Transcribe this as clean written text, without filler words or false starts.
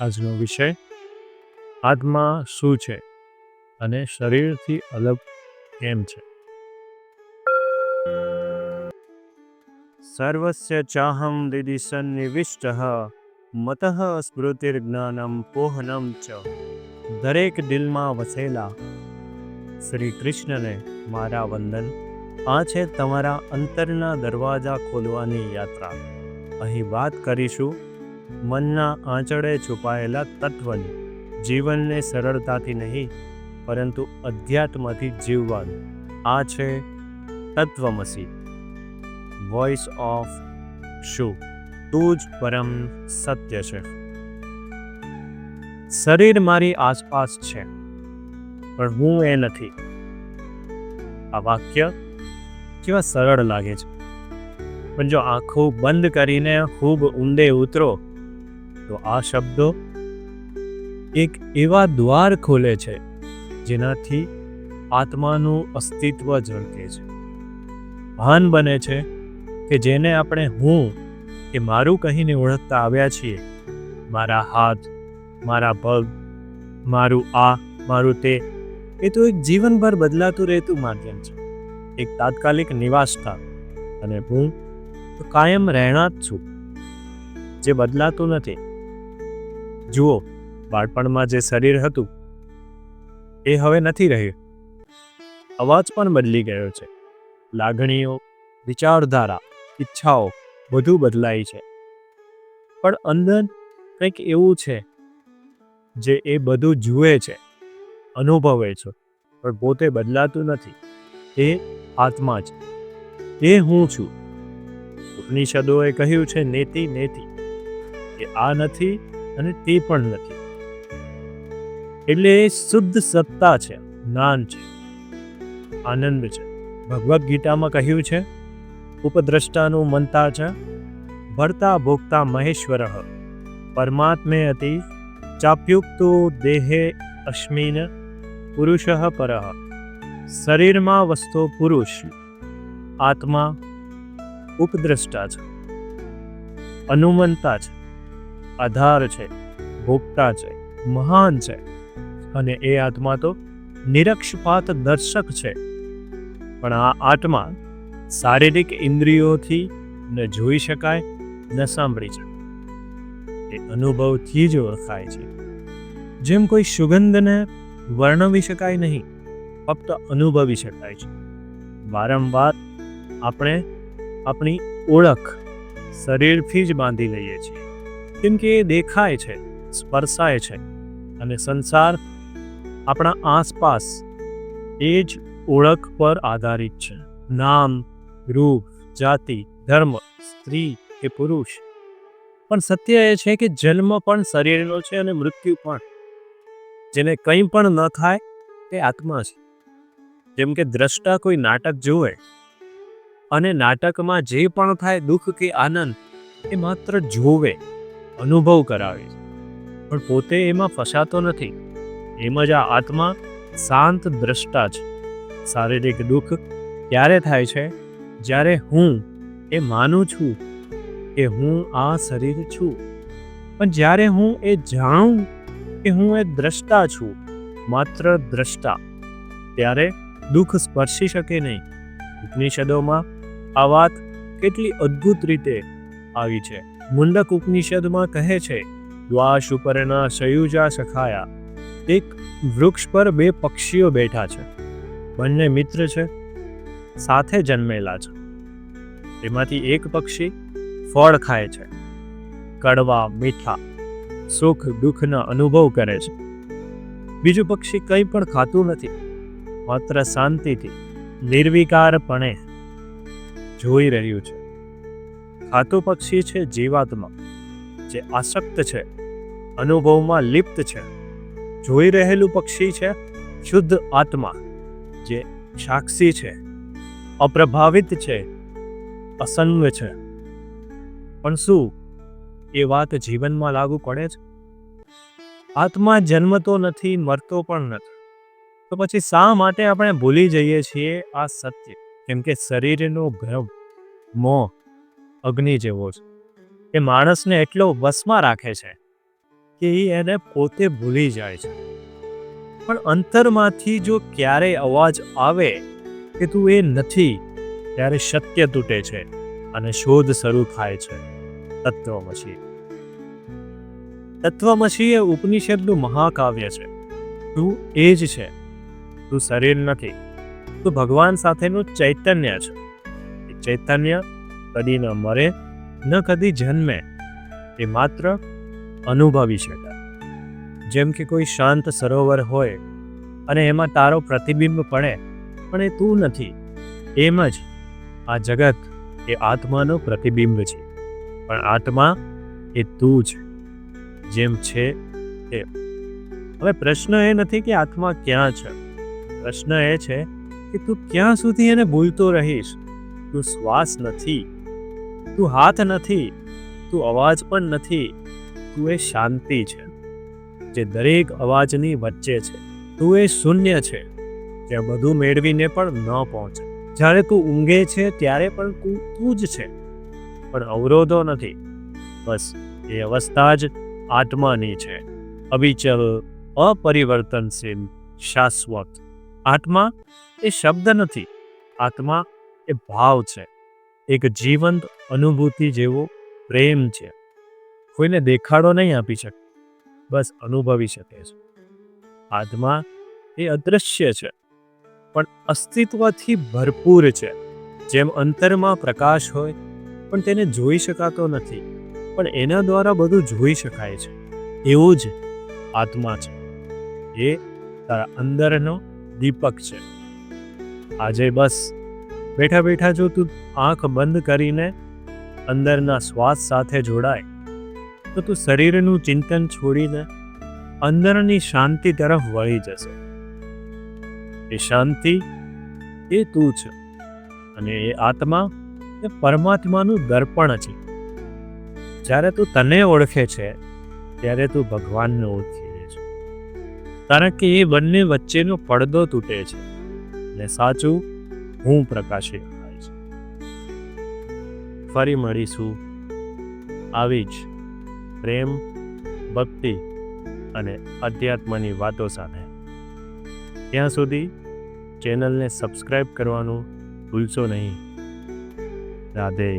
આજનો વિષય આત્મા શું છે અને શરીરથી અલગ કેમ છે. સર્વસ્ય ચાહમ દિદી સન્નિવિષ્ટઃ મતઃ સ્મૃતિર્જ્ઞાનમ પોહનમ ચ. દરેક દિલમાં વસેલા શ્રી કૃષ્ણને મારા વંદન. આ છે તમારા અંતરના દરવાજા ખોલવાની યાત્રા. અહીં વાત કરીશું મનના આંચળે છુપાયેલા તત્વની. જીવનને સરળતાથી નહીં પરંતુ અધ્યાત્મથી જીવવાનું. આ છે તત્વમસી, વોઇસ ઓફ શું. તું જ પરમ સત્ય છે. શરીર મારી આસપાસ છે પણ હું એ નથી. આ વાક્ય કેવા સરળ લાગે છે, પણ જો આંખો બંધ કરીને ખૂબ ઊંડે ઉતરો તો આ શબ્દો એક એવા દ્વાર ખોલે છે જેનાથી આત્માનું અસ્તિત્વ ઝળકે છે. ભાન બને છે કે જેને આપણે હું કે મારું કહીને ઓળખતા આવ્યા છીએ. મારા હાથ, મારા પગ, મારું આ, મારું તે, એ તો એક જીવનભર બદલાતું રહેતું માધ્યમ છે, એક તાત્કાલિક નિવાસ સ્થાન. અને હું તો કાયમ રહેણાંક છું, જે બદલાતું નથી. જુઓ, બાળપણમાં જે શરીર હતું એ હવે નથી રહ્યું. અવાજ પણ બદલી ગયો છે. લાગણીઓ, વિચારધારા, ઈચ્છાઓ બધું બદલાય છે. પણ અંદર કંઈક એવું છે જે એ બધું જુએ છે, અનુભવે છે, પણ પોતે બદલાતું નથી. એ આત્મા છે, એ હું છું. ઉપનિષદોએ કહ્યું છે નેતિ નેતિ, એ આ નથી અને તે પણ નથી. એટલે એ શુદ્ધ સત્તા છે, જ્ઞાન છે, આનંદ છે. ભગવદ્ ગીતામાં કહ્યું છે ઉપદ્રષ્ટાનું મંતા છે ભર્તા ભોગતા મહેશ્વર પરમાત્મે અતિ ચાપ્યુક્તો દેહે અસ્મિન પુરુષ પરઃ. શરીરમાં વસતો પુરુષ આત્મા ઉપદ્રષ્ટા છે, અનુમંતા છે, આધાર છે, ભોગતા છે, મહાન છે. અને એ આત્મા તો નિરક્ષપાત દર્શક છે. પણ આ આત્મા શારીરિક ઇન્દ્રિયોથી ન જોઈ શકાય, ન સાંભળી શકાય. એ અનુભવથી જ ઓળખાય છે. જેમ કોઈ સુગંધને વર્ણવી શકાય નહીં, ફક્ત અનુભવી શકાય છે. વારંવાર આપણે આપણી ઓળખ શરીરથી જ બાંધી લઈએ છીએ, કેમ કે એ દેખાય છે, સ્પર્શાય છે. અને સંસાર આપણા આસપાસ એ જ ઓળખ પર આધારિત છે. નામ, રૂપ, જાતિ, ધર્મ, સ્ત્રી કે પુરુષ. પણ સત્ય એ છે કે જન્મ પણ શરીરનો છે અને મૃત્યુ પણ. જેને કંઈ પણ ન થાય તે આત્મા છે. જેમ કે દ્રષ્ટા કોઈ નાટક જુએ અને નાટકમાં જે પણ થાય, દુઃખ કે આનંદ, એ માત્ર જોવે, અનુભવ કરાવે છે, પણ પોતે એમાં ફસાતો નથી. એમ જ આ આત્મા શાંત દ્રષ્ટા છે. શારીરિક દુઃખ ત્યારે થાય છે જ્યારે હું એ માનું છું કે હું આ શરીર છું. પણ જ્યારે હું એ જાણું કે હું એ દ્રષ્ટા છું, માત્ર દ્રષ્ટા, ત્યારે દુઃખ સ્પર્શી શકે નહીં. ઉપનિષદોમાં આ વાત કેટલી અદ્ભુત રીતે આવી છે. મુંડક ઉપનિષદમાં કહે છે દ્વાશ ઉપરના સયુજા સખાયા. એક વૃક્ષ પર બે પક્ષીઓ બેઠા છે. બંને મિત્ર છે, સાથે જન્મેલા છે. એમાંથી એક પક્ષી ફળ ખાય છે, કડવા, મીઠા, સુખ દુઃખના અનુભવ કરે છે. બીજું પક્ષી કંઈ પણ ખાતું નથી, માત્ર શાંતિથી, નિર્વિકારપણે જોઈ રહ્યું છે. ખાતું પક્ષી છે જીવાત્મા, જે આસક્ત છે, અનુભવમાં લિપ્ત છે. જોઈ રહેલું પક્ષી છે શુદ્ધ આત્મા, જે સાક્ષી છે, અપ્રભાવિત છે, અસંગ છે. પણ શું એ વાત જીવનમાં લાગુ પડે છે? આત્મા જન્મતો નથી, મરતો પણ નથી. તો પછી શા માટે આપણે ભૂલી જઈએ છીએ આ સત્ય? કેમ કે શરીરનો ભ્રમ, મોહ અગ્નિ જેવો છે. એ માણસને એટલો વશમાં રાખે છે કે એ એને પોતે ભૂલી જાય છે. પણ અંતરમાંથી જો ક્યારેય અવાજ આવે કે તું એ નથી, ત્યારે સત્ય તૂટે છે અને શોધ શરૂ થાય છે. તત્વમસી. તત્વમસી એ ઉપનિષદનું મહાકાવ્ય છે. તું એ જ છે, તું શરીર નથી, તું ભગવાન સાથેનું ચૈતન્ય છે. એ ચૈતન્ય કદી ન મરે ન કદી જન્મે, એ માત્ર અનુભવી શકાય. જેમ કે કોઈ શાંત સરોવર હોય અને એમાં તારો પ્રતિબિંબ પડે, પણ એ તું નથી. એમ જ આ જગત એ આત્માનું પ્રતિબિંબ છે, પણ આત્મા એ તું છે, જેમ છે તે. હવે પ્રશ્ન એ નથી કે આત્મા ક્યાં છે, પ્રશ્ન એ છે કે તું ક્યાં સુધી એને ભૂલતો રહીશ. તું શ્વાસ નથી, તું હાથ નથી, તું અવાજ પણ નથી, તું એ શાંતિ છે જે દરેક અવાજની વચ્ચે છે. તું એ શૂન્ય છે જ્યાં બધું મેળવીને પણ ન પહોંચે. જ્યારે તું ઊંઘે છે ત્યારે પણ તું જ છે, પણ અવરોધો નથી. બસ એ અવસ્થા જ આત્માની છે, અવિચલ, અપરિવર્તનશીલ, શાશ્વત. આત્મા એ શબ્દ નથી, આત્મા એ ભાવ છે, એક જીવંત અનુભૂતિ જેવો પ્રેમ છે. કોઈને દેખાડો નહીં આપી શકે, બસ અનુભવી શકે છે. આત્મા એ અદૃશ્ય છે, પણ અસ્તિત્વથી ભરપૂર છે. જેમ અંતરમાં પ્રકાશ હોય પણ તેને જોઈ શકાતો નથી, પણ એના દ્વારા બધું જોઈ શકાય છે, એવું જ આત્મા છે. એ તારા અંદરનો દીપક છે. આજે બસ બેઠા બેઠા જો તું આંખ બંધ કરીને અંદરના શ્વાસ સાથે જોડાય, તો તું શરીરનું ચિંતન છોડીને અંદરની શાંતિ તરફ વળી જશે. એ શાંતિ એ તું છે, અને એ આત્મા એ પરમાત્માનું દર્પણ છે. જ્યારે તું તને ઓળખે છે ત્યારે તું ભગવાનને ઓળખી લે છે, કારણ કે એ બંને વચ્ચેનો પડદો તૂટે છે અને સાચું હું પ્રકાશિત થાય છે. ફરી મળીશું આવી જ પ્રેમ, ભક્તિ અને અધ્યાત્મની વાતો સાથે. ત્યાં સુધી ચેનલને સબસ્ક્રાઈબ કરવાનું ભૂલશો નહીં. રાધે.